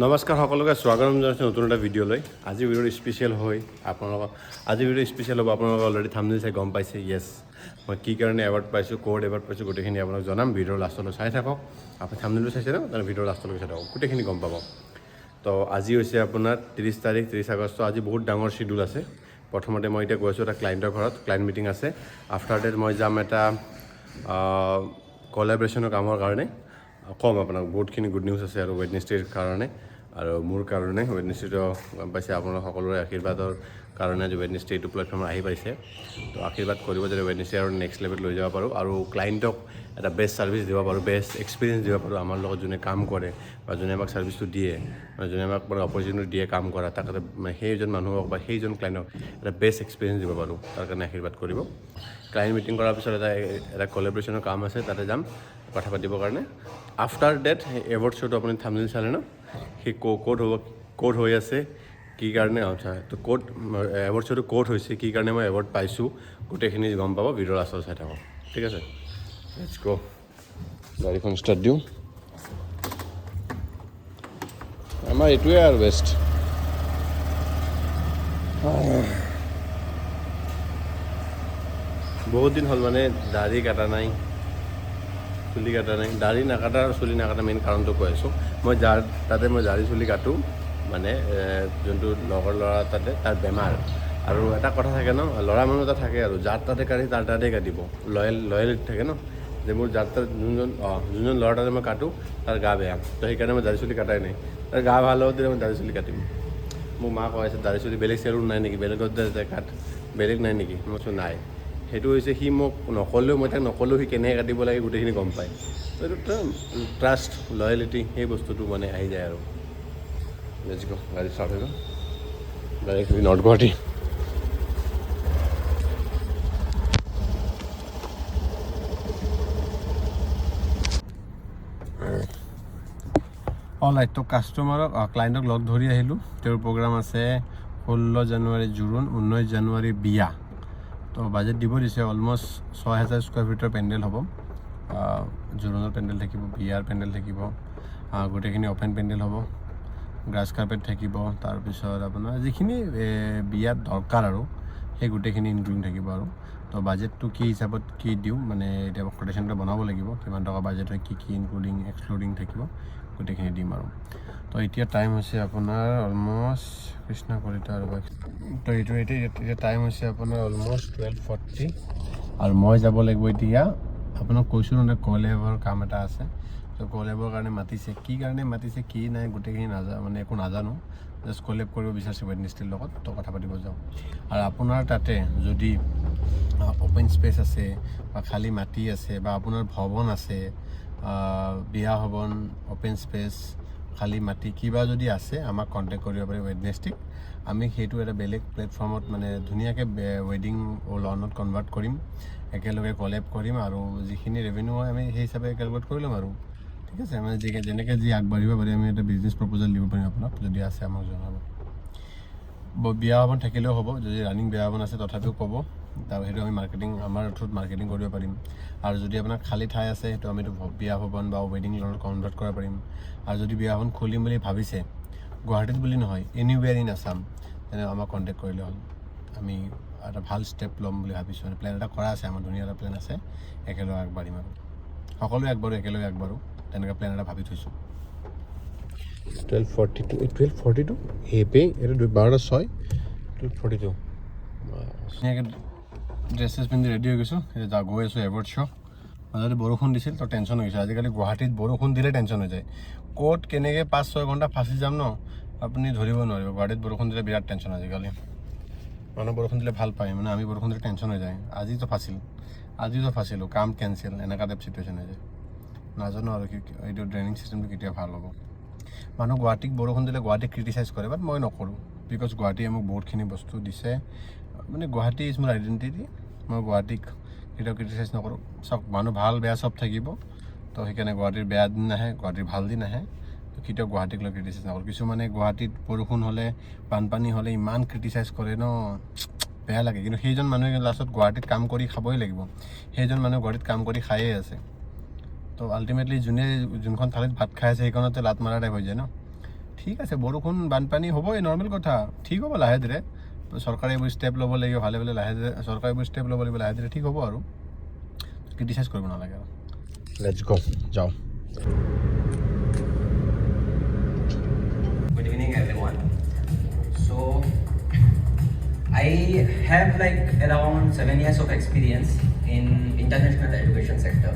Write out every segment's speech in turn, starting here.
নমস্কাৰ সকলোকে স্বাগতম জনাইছোঁ নতুন এটা ভিডিঅ'লৈ। আজি ভিডিঅ'টো স্পেচিয়েল হয় আপোনালোকক। আজি ভিডিঅ' স্পেচিয়েল হ'ব, আপোনালোকে অলৰেডি থাম্বনেইল চাই গম পাইছে। য়েছ, মই কি কাৰণে এৱাৰ্ড পাইছোঁ, ক'ত এৱাৰ্ড পাইছোঁ, গোটেইখিনি আপোনাক জনাম। ভিডিঅ'ৰ লাষ্টলৈ চাই থাকক। আপুনি থাম্বনেইলটো চাইছে ন, তাৰ ভিডিঅ'ৰ লাষ্টলৈকে চাই থাকক, গোটেইখিনি গম পাব। তো আজি হৈছে আপোনাৰ 30 তাৰিখ, 30 আগষ্ট। আজি বহুত ডাঙৰ শ্বিডিউল আছে। প্ৰথমতে মই এতিয়া গৈছোঁ এটা ক্লাইণ্টৰ ঘৰত, ক্লাইণ্ট মিটিং আছে। আফটাৰ ডেট মই যাম এটা কলাবৰেশ্যনৰ কামৰ কাৰণে। ক'ম আপোনাক বহুতখিনি গুড নিউজ আছে আৰু ৱেডনেছডেৰ কাৰণে আৰু মোৰ কাৰণে। ৱেডনেছডেটো গম পাইছে, আপোনাৰ সকলোৰে আশীৰ্বাদৰ কাৰণে যে ৱেডনেছডে এইটো প্লেটফৰ্মত আহি পাইছে। তো আশীৰ্বাদ কৰিব যাতে ৱেডনেছডে আৰু নেক্সট লেভেল লৈ যাব পাৰোঁ আৰু ক্লাইণ্টক এটা বেষ্ট ছাৰ্ভিচ দিব পাৰোঁ, বেষ্ট এক্সপিৰিয়েঞ্চ দিব পাৰোঁ। আমাৰ লগত যোনে কাম কৰে বা যোনে আমাক ছাৰ্ভিচটো দিয়ে, যোনে আমাক মানে অপৰচুনিটি দিয়ে কাম কৰা, তাক সেইজন মানুহক বা সেইজন ক্লাইণ্টক এটা বেষ্ট এক্সপিৰিয়েঞ্চ দিব পাৰোঁ, তাৰ কাৰণে আশীৰ্বাদ কৰিব। ক্লাইণ্ট মিটিং কৰাৰ পিছত এটা কলাবৰেশ্যনৰ কাম আছে, তাতে যাম কথা পাতিবৰ কাৰণে। আফটাৰ ডেট এৱাৰ্ড শ্ব'টো আপুনি থাম্বনেইল চালে ন, সেই ক'ত হৈ আছে, কি কাৰণে আচ্ছা তো ক'ত এৱাৰ্ড শ্ব'টো ক'ত হৈছে, কি কাৰণে মই এৱাৰ্ড পাইছোঁ, গোটেইখিনি গম পাব। ভিডিঅ'ৰ লাষ্টত চাই থাকক, ঠিক আছে। লেটছ গ'। গাড়ীখন ষ্টাৰ্ট দিওঁ। আমাৰ এইটোৱে আৰু বেষ্ট। বহুত দিন হ'ল মানে দাড়ি কাটা নাই, চুলি কাটা নাই। দাড়ি নাকাটা আৰু চুলি নাকাটা মেইন কাৰণটো কৈ আছোঁ। মই তাতে দাড়ি চুলি কাটো, মানে যোনটো লগৰ ল'ৰা তাতে তাৰ বেমাৰ। আৰু এটা কথা থাকে ন, ল'ৰা মানুহ এটা থাকে আৰু যাৰ তাতে কাটি তাৰ তাতে কাটিব, লয়েলিটি থাকে ন, যে মোৰ যাৰ তাত যোনজন ল'ৰা তাতে মই কাটো তাৰ গা বেয়া, তো সেইকাৰণে মই দাড়ি চুলি কাটাই নাই। তাৰ গা ভাল হ'ব তেতিয়া মই দাড়ি চুলি কাটিম। মোক মা কৈ আছে দাড়ি চুলি বেলেগ চেলুন নাই নেকি, বেলেগত কাট, বেলেগ নাই নেকি? মই কৈছোঁ নাই। সেইটো হৈছে সি মোক নক'লেও, মই তাক নক'লেও সি কেনেকৈ কাটিব লাগে গোটেইখিনি গম পায়। তো এইটো ট্ৰাষ্ট, লয়েলিটি, সেই বস্তুটো মানে আহি যায় আৰু। লেটছ গ'। গাড়ী ষ্টাৰ্ট হৈ গ'ল, ডাইৰেক্ট নৰ্থ গুৱাহাটী। অলৰাইট, তো কাষ্টমাৰক ক্লাইণ্টক লগ ধৰি আহিলোঁ। তেওঁৰ প্ৰগ্ৰাম আছে 16 জানুৱাৰী জোৰোণ, 19 জানুৱাৰী বিয়া। তো বাজেট দিব দিছে, অলমষ্ট 6000 স্কুৱাৰ ফিটৰ পেণ্ডেল হ'ব। জোৰোণৰ পেণ্ডেল থাকিব, বিয়াৰ পেণ্ডেল থাকিব, গোটেইখিনি অ'পেন পেণ্ডেল হ'ব, গ্ৰাছ কাৰ্পেট থাকিব। তাৰপিছত আপোনাৰ যিখিনি বিয়াত দৰকাৰ আৰু সেই গোটেইখিনি ইনক্লুডিং থাকিব আৰু। তো বাজেটটো কি হিচাপত কি দিওঁ, মানে এতিয়া কোটেশ্যনটো বনাব লাগিব, কিমান টকা বাজেট হয়, কি ইনক্লুডিং এক্সক্লুডিং থাকিব, গোটেইখিনি দিম আৰু। তো এতিয়া টাইম হৈছে আপোনাৰ অলমষ্ট কৃষ্ণ কলিতা আৰু তো এতিয়া টাইম হৈছে আপোনাৰ অলমষ্ট 12:40 আৰু মই যাব লাগিব এতিয়া। আপোনাক কৈছোঁ মানে কলেবৰ কাম এটা আছে। তো কলেবৰ কাৰণে মাতিছে, কি কাৰণে মাতিছে কি নাই গোটেইখিনি মানে একো নাজানো। জাষ্ট কলেব কৰিব বিচাৰিছে ৱেডনেছডেৰ লগত, তো কথা পাতিব যাওঁ। আৰু আপোনাৰ তাতে যদি অ'পেন স্পেচ আছে বা খালী মাটি আছে বা আপোনাৰ ভৱন আছে, বিয়া ভৱন, অ'পেন স্পেচ, খালী মাটি কিবা যদি আছে, আমাক কণ্টেক্ট কৰিব পাৰি ৱেডনেছডেক। আমি সেইটো এটা বেলেগ প্লেটফৰ্মত মানে ধুনীয়াকৈ ৱেডিং লনত কনভাৰ্ট কৰিম, একেলগে কলেব কৰিম আৰু যিখিনি ৰেভিনিউ হয় আমি সেই হিচাপে কেলকুলেট কৰি ল'ম আৰু। ঠিক আছে, মানে যেনেকৈ যি আগবাঢ়িব পাৰি আমি এটা বিজনেছ প্ৰপ'জেল দিব পাৰিম আপোনাক, যদি আছে আমাক জনাব। বিয়া ভৱন থাকিলেও হ'ব, যদি ৰানিং বিয়া ভৱন আছে তথাপিও ক'ব, তাৰ সেইটো আমি আমাৰ থ্ৰুত মাৰ্কেটিং কৰিব পাৰিম। আৰু যদি আপোনাৰ খালী ঠাই আছে সেইটো আমিতো বিয়া ভৱন বা ৱেডিং লনত কনভাৰ্ট কৰিব পাৰিম। আৰু যদি বিয়া ভৱন খুলিম বুলি ভাবিছে, গুৱাহাটীত বুলি নহয়, এনিৱেৰ ইন আছাম, তেনে আমাক কণ্টেক্ট কৰিলে হ'ল। আমি এটা ভাল ষ্টেপ ল'ম বুলি ভাবিছোঁ, মানে প্লেন এটা কৰা আছে আমাৰ, ধুনীয়া এটা প্লেন আছে, একেলগে আগবাঢ়িম আৰু সকলোৱে একেলগে আগবাঢ়োঁ, তেনেকৈ প্লেন এটা ভাবি থৈছোঁ। 12:42 এইটো 12:06 12:42। ধুনীয়াকৈ ড্ৰেছ পিন্ধি ৰেডি হৈ গৈছোঁ, এতিয়া গৈ আছোঁ এৱাৰ্ড শ্ব'। মাজতে বৰষুণ দিছিল তো টেনশ্যন হৈ গৈছে। আজিকালি গুৱাহাটীত বৰষুণ দিলে টেনশ্যন হৈ যায়, ক'ত কেনেকৈ 5-6 ঘণ্টা ফাঁচি যাম ন, আপুনি ধৰিব নোৱাৰিব। গুৱাহাটীত বৰষুণ দিলে বিৰাট টেনশ্যন আজিকালি। মানুহ বৰষুণ দিলে ভাল পায়, মানে আমি বৰষুণ দিলে টেনশ্যন হৈ যায়। আজিতো ফাঁচিলোঁ, কাম কেঞ্চেল, এনেকুৱা টাইপ চিটুৱেশ্যন হৈ যায়। নাজানো আৰু এইটো ড্ৰেইনিং চিষ্টেমটো কেতিয়া ভাল হ'ব। মানুহ গুৱাহাটীক বৰষুণ দিলে গুৱাহাটীক ক্ৰিটিচাইজ কৰে, বাট মই নকৰোঁ, বিকজ গুৱাহাটীয়ে মোক বহুতখিনি বস্তু দিছে। মানে গুৱাহাটী ইজ মোৰ আইডেণ্টিটি, মই গুৱাহাটীক কেতিয়াও ক্ৰিটিচাইজ নকৰোঁ। চাওক, মানুহ ভাল বেয়া চব থাকিব, তো সেইকাৰণে গুৱাহাটীৰ বেয়া দিন নাহে, গুৱাহাটীৰ ভাল দিন আহে, তো কেতিয়াও গুৱাহাটীক লৈ ক্ৰিটিচাইজ নকৰোঁ। কিছুমানে গুৱাহাটীত বৰষুণ হ'লে, বানপানী হ'লে ইমান ক্ৰিটিচাইজ কৰে ন, বেয়া লাগে। কিন্তু সেইজন মানুহে লাষ্টত গুৱাহাটীত কাম কৰি খাবই লাগিব, সেইজন মানুহে গুৱাহাটীত কাম কৰি খায়ে আছে। তো আল্টিমেটলি যোনখন থালিত ভাত খাই আছে সেইখনতে লাত মাৰা টাইপ হৈ যায় ন। ঠিক আছে বৰষুণ বানপানী হ'ব এই নৰ্মেল কথা ঠিক হ'ব লাহে ধীৰে চৰকাৰে এইবোৰ ষ্টেপ ল'ব লাগিব ভালে ভালে লাহে ধীৰে চৰকাৰে এইবোৰ ষ্টেপ ল'ব লাগিব লাহে ধীৰে ঠিক হ'ব আৰু ক্ৰিটিচাইজ কৰিব নালাগে আৰু লেটছ গ' যাওঁ Good evening, everyone. So, I have like around 7 years of experience in international education sector.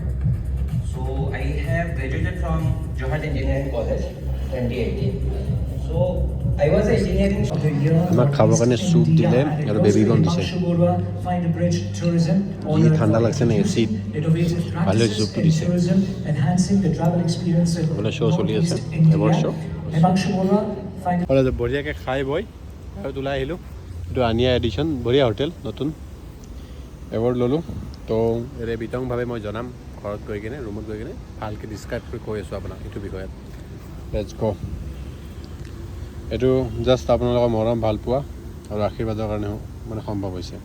So, I have graduated from Johar Engineering College 2018. So, I was engineering of the year. আমাক খাবৰ কাৰণে চুপ দিলে আৰু baby corn দিছে কি ঠাণ্ডা লাগছে নে এচিড ভালে চুপটো দিছে বোলে শ্ব' চলি আছে এবাৰ শ্ব' বঢ়িয়াকৈ খাই বৈ আৰু ওলাই আহিলোঁ এইটো আনিয়া এডিশ্যন বঢ়িয়া হোটেল নতুন এৱাৰ্ড ল'লোঁ তো এৰে বিতংভাৱে মই জনাম ঘৰত গৈ কিনে ৰুমত গৈ কিনে ভালকৈ ডিছক্ৰাইব কৰি কৈ আছোঁ আপোনাক এইটো বিষয়ত লেটছ গ' এইটো জাষ্ট আপোনালোকৰ মৰম ভাল পোৱা আৰু আশীৰ্বাদৰ কাৰণে মানে সম্ভৱ হৈছে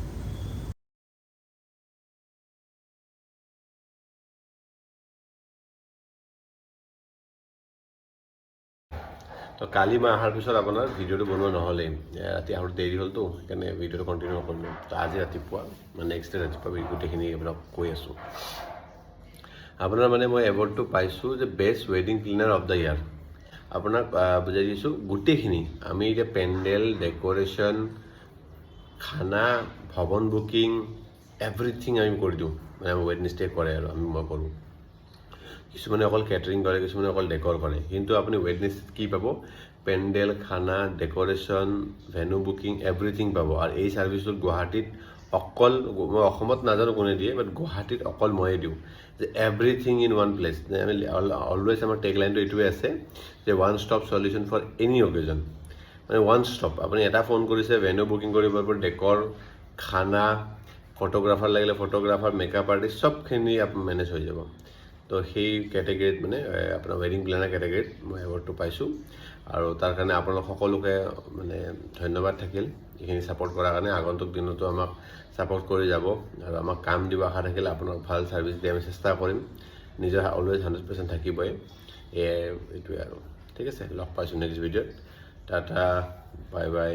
তো কালি মই অহাৰ পিছত আপোনাৰ ভিডিঅ'টো বনোৱা নহ'লেই ৰাতি আৰু দেৰি হ'লতো সেইকাৰণে ভিডিঅ'টো কণ্টিনিউ নকৰিলোঁ তো আজি ৰাতিপুৱা মানে নেক্সট ডে ৰাতিপুৱা গোটেইখিনি আপোনাক কৈ আছোঁ আপোনাৰ মানে মই এৱাৰ্ডটো পাইছোঁ যে বেষ্ট ৱেডিং প্লেনাৰ অফ দ্য ইয়াৰ আপোনাক বুজাই দিছোঁ গোটেইখিনি আমি এতিয়া পেণ্ডেল ডেক'ৰেশ্যন খানা ভৱন বুকিং এভৰিথিং আমি কৰি দিওঁ মানে ৱেডনেছডে কৰে আৰু মই কৰোঁ কিছুমানে অকল কেটাৰিং কৰে কিছুমানে অকল ডেকৰ কৰে কিন্তু আপুনি ৱেডনেছ কি পাব পেণ্ডেল খানা ডেক'ৰেশ্যন ভেনু বুকিং এভৰিথিং পাব আৰু এই ছাৰ্ভিচটো গুৱাহাটীত অকল মই অসমত নাজানো কোনে দিয়ে বাট গুৱাহাটীত অকল ময়ে দিওঁ যে এভৰিথিং ইন ওৱান প্লেচ আমি অলৱেজ আমাৰ টেগ লাইনটো এইটোৱে আছে যে one stop solution for any occasion মানে ওৱান ষ্টপ আপুনি এটা ফোন কৰিছে ভেনু বুকিং কৰিব পাৰিব ডেকৰ খানা ফটোগ্ৰাফাৰ লাগিলে ফটোগ্ৰাফাৰ মেকআপ আৰ্টিষ্ট চবখিনি মেনেজ হৈ যাব তো সেই কেটেগৰীত মানে আপোনাৰ ৱেডিং প্লেনাৰ কেটেগৰীত মই এৱাৰ্ডটো পাইছোঁ আৰু তাৰ কাৰণে আপোনালোক সকলোকে মানে ধন্যবাদ থাকিল এইখিনি ছাপোৰ্ট কৰাৰ কাৰণে আগন্তুক দিনতো আমাক ছাপোৰ্ট কৰি যাব আৰু আমাক কাম দিব আশা থাকিলে আপোনাক ভাল ছাৰ্ভিচ দিয়া আমি চেষ্টা কৰিম নিজৰ অলৱেজ 100% থাকিবই এইটোৱে আৰু ঠিক আছে লগ পাইছোঁ নেক্সট ভিডিঅ'ত টাটা বাই বাই